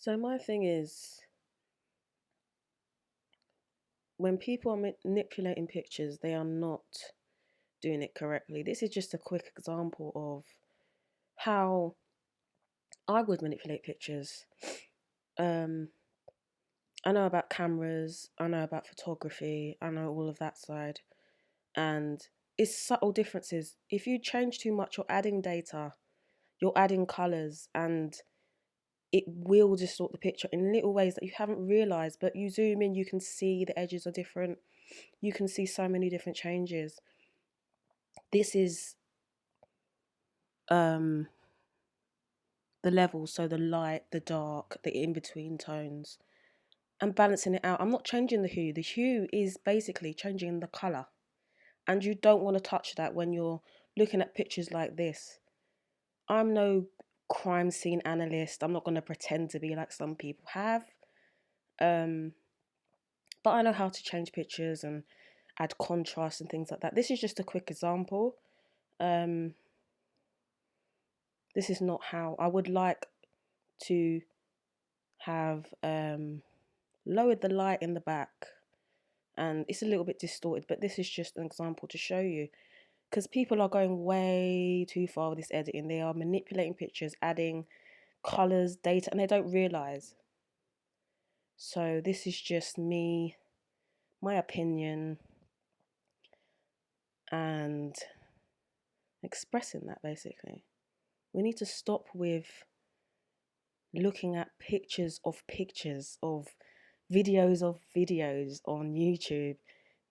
So my thing is, when people are manipulating pictures, they are not doing it correctly. This is just a quick example of how I would manipulate pictures. Um, I know about cameras, I know about photography, I know all of that side, and it's subtle differences. If you change too much, you're adding data, you're adding colors, and it will distort the picture in little ways that you haven't realized. But you zoom in, you can see the edges are different, you can see so many different changes. This is um the levels, so the light, the dark, the in-between tones, and balancing it out. I'm not changing the hue. The hue is basically changing the color, and you don't want to touch that when you're looking at pictures like this. I'm no crime scene analyst. I'm not going to pretend to be like some people have. Um, but I know how to change pictures and add contrast and things like that. This is just a quick example. Um, this is not how I would like to have lowered the light in the back, and it's a little bit distorted, but this is just an example to show you, because people are going way too far with this editing. They are manipulating pictures, adding colors, data, and they don't realize. So this is just me, my opinion, and expressing that. Basically, we need to stop with looking at pictures of videos on YouTube.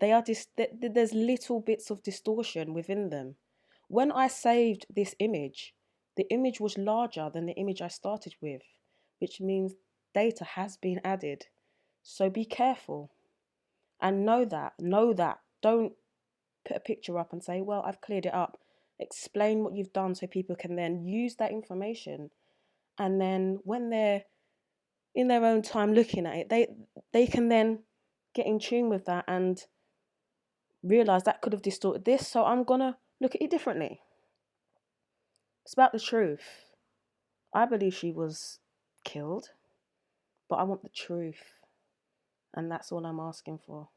They are just there's little bits of distortion within them. When I saved this image, the image was larger than the image I started with, which means data has been added. So be careful and know that. Don't put a picture up and say, well, I've cleared it up. Explain what you've done so people can then use that information. And then when they're in their own time looking at it, they can then get in tune with that and realize that could have distorted this, so I'm gonna look at it differently. It's about the truth. I believe she was killed, but I want the truth, and that's all I'm asking for.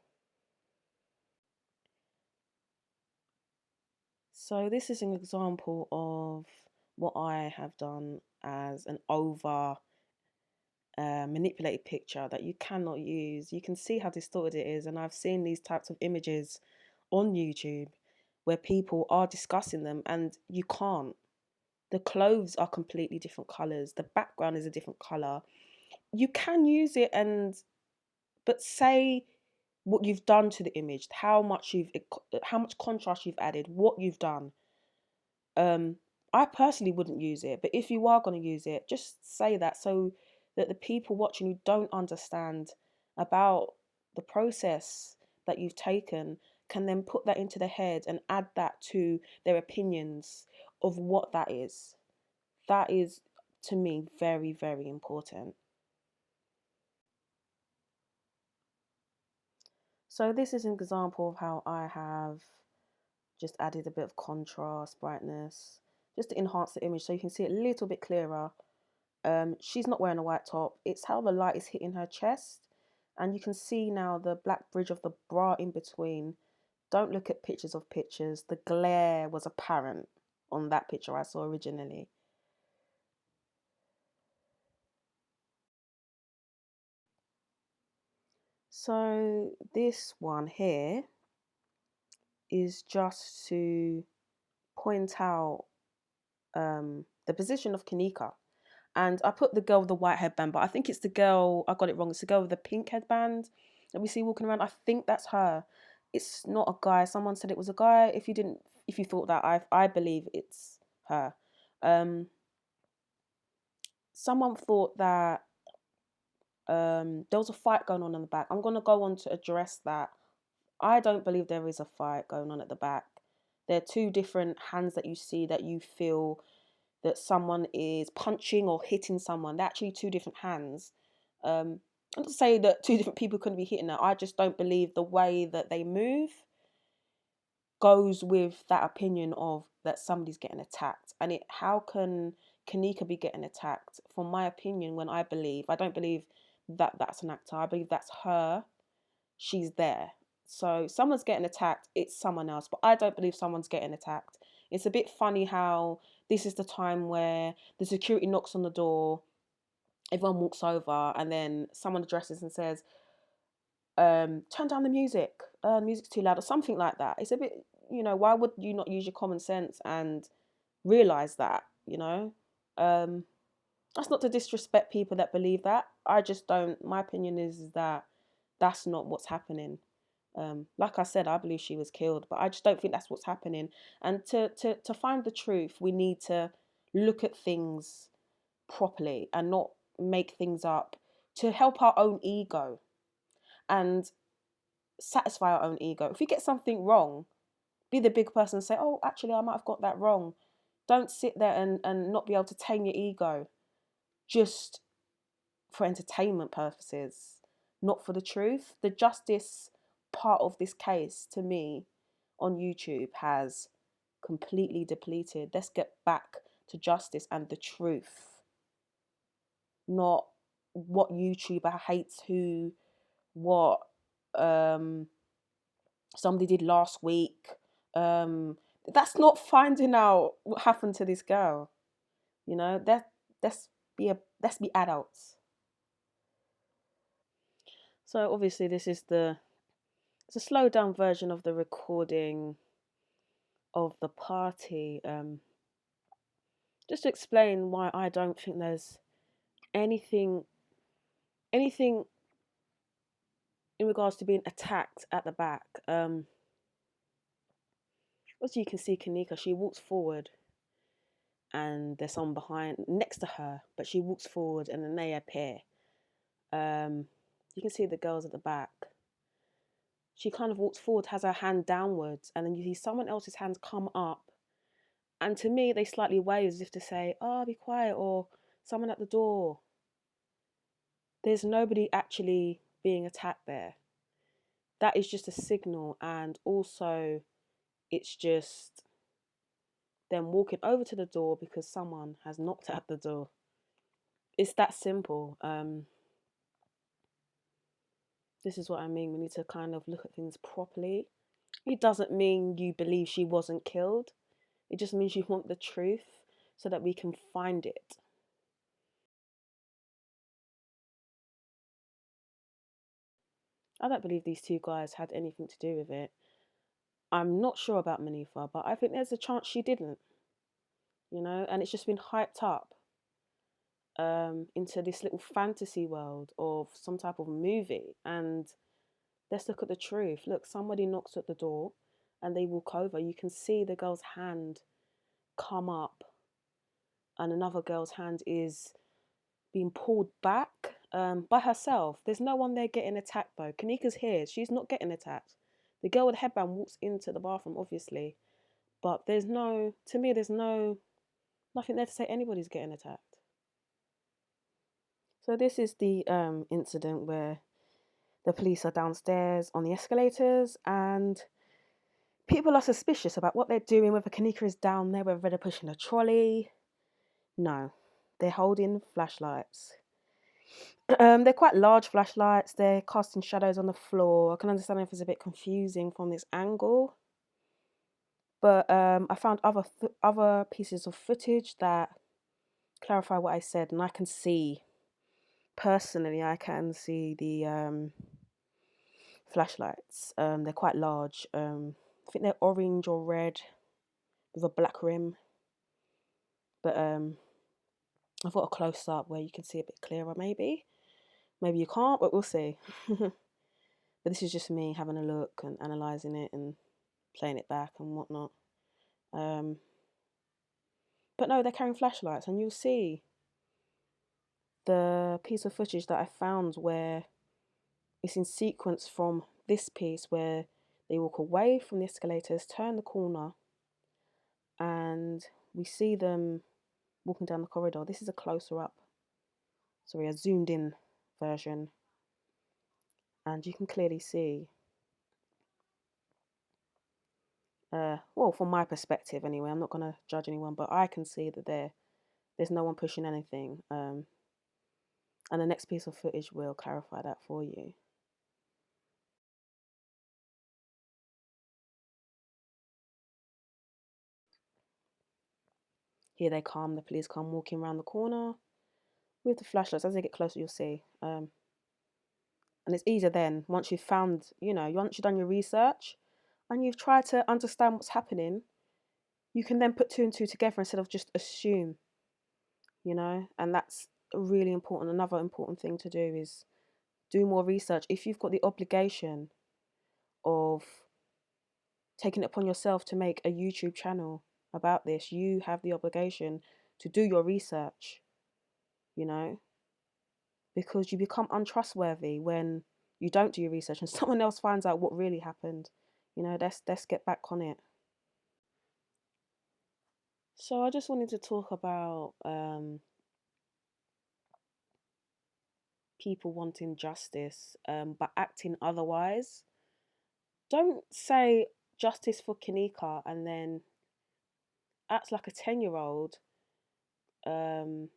So this is an example of what I have done as an over manipulated picture that you cannot use. You can see how distorted it is, and I've seen these types of images on YouTube where people are discussing them and you can't. The clothes are completely different colors, the background is a different color. You can use it, and but say what you've done to the image, how much contrast you've added, what you've done. um I personally wouldn't use it, but if you are going to use it, just say that, so that the people watching who don't understand about the process that you've taken can then put that into their head and add that to their opinions of what that is. That is, to me, very, very important. So this is an example of how I have just added a bit of contrast, brightness, just to enhance the image so you can see it a little bit clearer. She's not wearing a white top. It's how the light is hitting her chest. And you can see now the black bridge of the bra in between. Don't look at pictures of pictures. The glare was apparent on that picture I saw originally. So this one here is just to point out the position of KENNEKA. And I put the girl with the white headband, but I think it's the girl, I got it wrong. It's the girl with the pink headband that we see walking around. I think that's her. It's not a guy. Someone said it was a guy. If you thought that, I believe it's her. Someone thought that there was a fight going on in the back. I'm going to go on to address that. I don't believe there is a fight going on at the back. There are two different hands that you see that you feel that someone is punching or hitting someone. They're actually two different hands. Not to say that two different people couldn't be hitting her. I just don't believe the way that they move goes with that opinion of that somebody's getting attacked. And how can Keneka be getting attacked. From my opinion, I don't believe that that's an actor. I believe that's her. She's there. So someone's getting attacked, it's someone else. But I don't believe someone's getting attacked. It's a bit funny how this is the time where the security knocks on the door, everyone walks over, and then someone addresses and says, turn down the music, music's too loud, or something like that. It's a bit, why would you not use your common sense and realize that, that's not to disrespect people that believe that. I just don't. My opinion is that that's not what's happening. Like I said, I believe she was killed, but I just don't think that's what's happening. And to find the truth, we need to look at things properly and not make things up to help our own ego and satisfy our own ego. If we get something wrong, be the big person and say, oh, actually, I might have got that wrong. Don't sit there and not be able to tame your ego just for entertainment purposes, not for the truth. The justice part of this case, to me, on YouTube has completely depleted. Let's get back to justice and the truth, not what YouTuber hates who, what somebody did last week. That's not finding out what happened to this girl. Let's be adults. So obviously this is it's a slowed down version of the recording of the party. Just to explain why I don't think there's anything in regards to being attacked at the back. As you can see, Keneka, she walks forward and there's someone behind next to her, but she walks forward and then they appear. You can see the girls at the back. She kind of walks forward, has her hand downwards, and then you see someone else's hands come up. And to me, they slightly wave as if to say, oh, be quiet, or someone at the door. There's nobody actually being attacked there. That is just a signal, and also it's just them walking over to the door because someone has knocked at the door. It's that simple. This is what I mean. We need to kind of look at things properly. It doesn't mean you believe she wasn't killed. It just means you want the truth so that we can find it. I don't believe these two guys had anything to do with it. I'm not sure about Manifa, but I think there's a chance she didn't, and it's just been hyped up into this little fantasy world of some type of movie. And let's look at the truth. Look, somebody knocks at the door and they walk over. You can see the girl's hand come up and another girl's hand is being pulled back by herself. There's no one there getting attacked though. Keneka's here. She's not getting attacked. The girl with the headband walks into the bathroom, obviously. But there's nothing there to say anybody's getting attacked. So this is the incident where the police are downstairs on the escalators and people are suspicious about what they're doing, whether Keneka is down there, whether they're pushing a trolley. No, they're holding flashlights. They're quite large flashlights. They're casting shadows on the floor. I can understand if it's a bit confusing from this angle. But I found other pieces of footage that clarify what I said, and I can see the flashlights. They're quite large. I think they're orange or red with a black rim. But I've got a close up where you can see a bit clearer, maybe. Maybe you can't, but we'll see. But this is just me having a look and analysing it and playing it back and whatnot. But no, they're carrying flashlights, and you'll see the piece of footage that I found where it's in sequence from this piece where they walk away from the escalators, turn the corner, and we see them walking down the corridor. This is a closer up, sorry, a zoomed in version, and you can clearly see, well, from my perspective anyway, I'm not going to judge anyone, but I can see that they're There's no one pushing anything. And the next piece of footage will clarify that for you. Here they come, the police come walking around the corner with the flashlights. As they get closer, you'll see. And it's easier then, once you've found, once you've done your research and you've tried to understand what's happening, you can then put two and two together instead of just assume, and that's really important. Another important thing to do is do more research. If you've got the obligation of taking it upon yourself to make a YouTube channel about this, you have the obligation to do your research, because you become untrustworthy when you don't do your research and someone else finds out what really happened. Let's get back on it. So I just wanted to talk about people wanting justice, but acting otherwise. Don't say justice for KENNEKA and then act like a 10-year-old, getting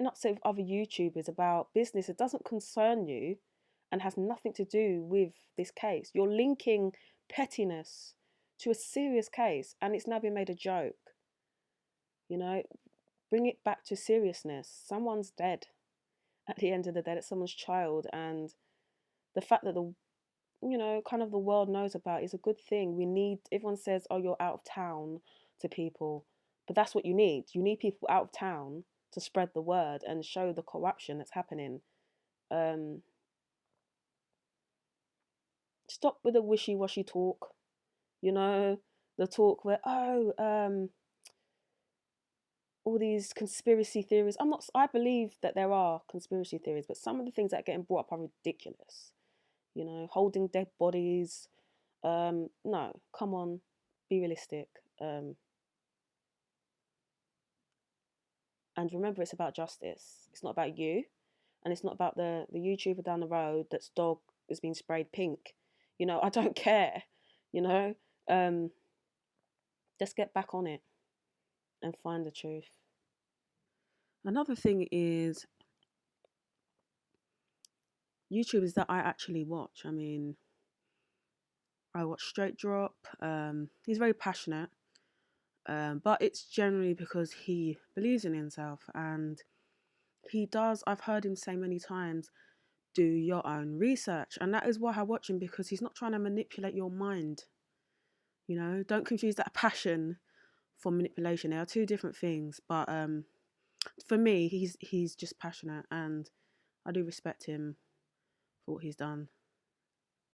upset with other YouTubers about business that doesn't concern you and has nothing to do with this case. You're linking pettiness to a serious case and it's now been made a joke. Bring it back to seriousness. Someone's dead at the end of the day. It's someone's child, and the fact that kind of the world knows about it is a good thing. Everyone says, oh, you're out of town to people, but that's what you need. You need people out of town to spread the word and show the corruption that's happening. Stop with the wishy-washy talk, the talk where, all these conspiracy theories. I believe that there are conspiracy theories, but some of the things that are getting brought up are ridiculous. Holding dead bodies. No, come on, be realistic. And remember, it's about justice. It's not about you, and it's not about the YouTuber down the road that's dog is being sprayed pink. I don't care. Let's get back on it and find the truth. Another thing is YouTubers that I actually watch. I mean, I watch Straight Drop. He's very passionate, but it's generally because he believes in himself, and he does. I've heard him say many times, do your own research, and that is why I watch him, because he's not trying to manipulate your mind. Don't confuse that passion for manipulation. They are two different things, but for me, he's just passionate, and I do respect him for what he's done.